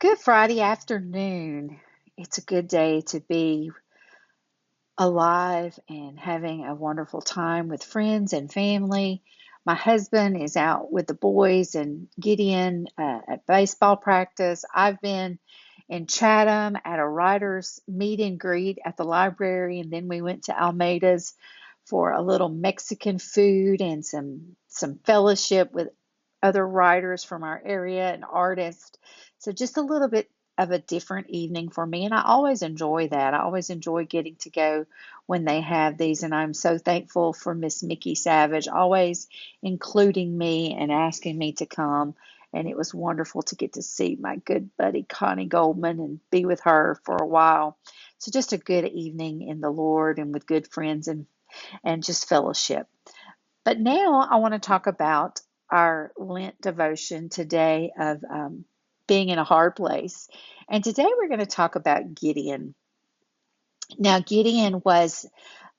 Good Friday afternoon. It's a good day to be alive and having a wonderful time with friends and family. My husband is out with the boys and Gideon at baseball practice. I've been in Chatham at a writers meet and greet at the library, and then we went to Almeida's for a little Mexican food and some fellowship with other writers from our area and artists. So just a little bit of a different evening for me, and I always enjoy that. I always enjoy getting to go when they have these, and I'm so thankful for Miss Mickey Savage always including me and asking me to come. And it was wonderful to get to see my good buddy Connie Goldman and be with her for a while. So just a good evening in the Lord and with good friends and just fellowship. But now I want to talk about our Lent devotion today of being in a hard place. And today we're going to talk about Gideon. Now, Gideon was,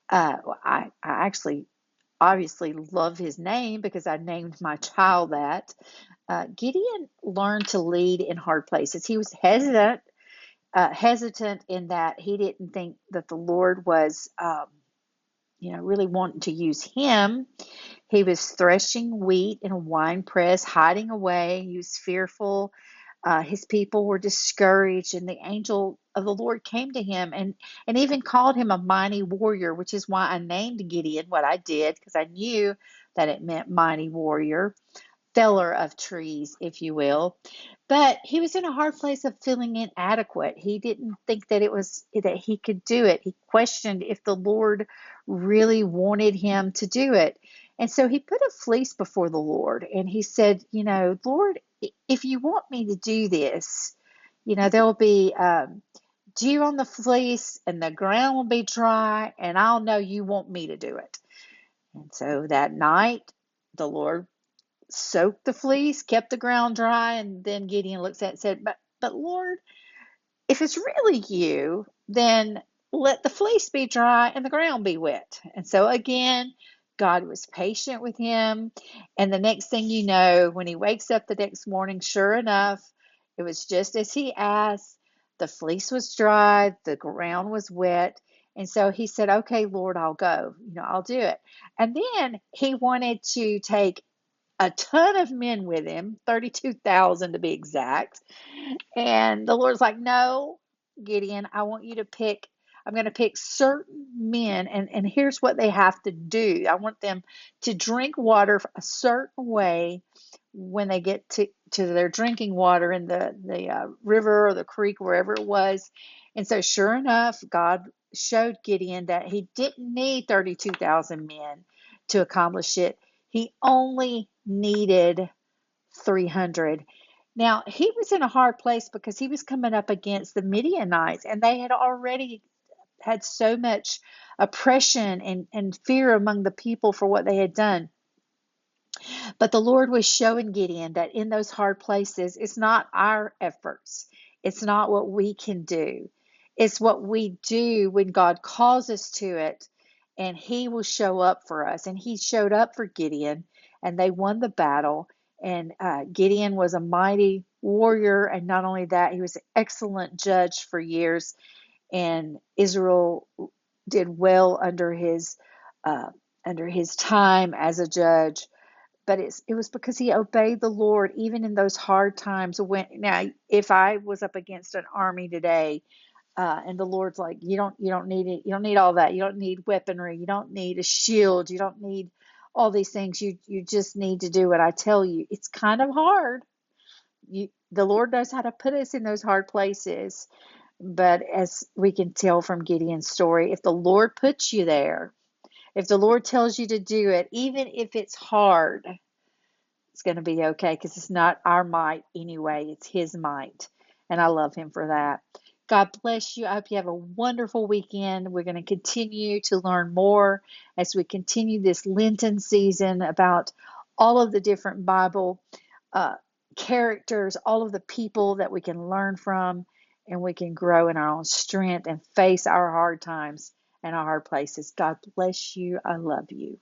I actually obviously love his name because I named my child that. Gideon learned to lead in hard places. He was hesitant in that he didn't think that the Lord was, really wanting to use him. He was threshing wheat in a wine press, hiding away. He was fearful. His people were discouraged, and the angel of the Lord came to him and even called him a mighty warrior, which is why I named Gideon what I did, because I knew that it meant mighty warrior, feller of trees, if you will. But he was in a hard place of feeling inadequate. He didn't think that he could do it. He questioned if the Lord really wanted him to do it. And so he put a fleece before the Lord and he said, Lord, if you want me to do this, there'll be dew on the fleece and the ground will be dry, and I'll know you want me to do it. And so that night, the Lord soaked the fleece, kept the ground dry, and then Gideon looks at it and said, but Lord, if it's really you, then let the fleece be dry and the ground be wet. And so again, God was patient with him. And the next thing you know, when he wakes up the next morning, sure enough, it was just as he asked. The fleece was dry, the ground was wet. And so he said, okay, Lord, I'll go. I'll do it. And then he wanted to take a ton of men with him, 32,000 to be exact. And the Lord's like, no, Gideon, I want you to pick, I'm going to pick certain men, and here's what they have to do. I want them to drink water a certain way when they get to their drinking water in the river or the creek, wherever it was. And so, sure enough, God showed Gideon that he didn't need 32,000 men to accomplish it. He only needed 300. Now, he was in a hard place because he was coming up against the Midianites, and they had already had so much oppression and fear among the people for what they had done. But the Lord was showing Gideon that in those hard places, it's not our efforts, it's not what we can do, it's what we do when God calls us to it, and He will show up for us. And He showed up for Gideon, and they won the battle. And Gideon was a mighty warrior, and not only that, he was an excellent judge for years. And Israel did well under his time as a judge, but it was because he obeyed the Lord even in those hard times. Now, if I was up against an army today, and the Lord's like, you don't need it, you don't need all that, you don't need weaponry, you don't need a shield, you don't need all these things, you just need to do what I tell you. It's kind of hard. The Lord knows how to put us in those hard places, but as we can tell from Gideon's story, if the Lord puts you there, if the Lord tells you to do it, even if it's hard, it's going to be okay because it's not our might anyway, it's His might. And I love Him for that. God bless you. I hope you have a wonderful weekend. We're going to continue to learn more as we continue this Lenten season about all of the different Bible uh, characters, all of the people that we can learn from, and we can grow in our own strength and face our hard times and our hard places. God bless you. I love you.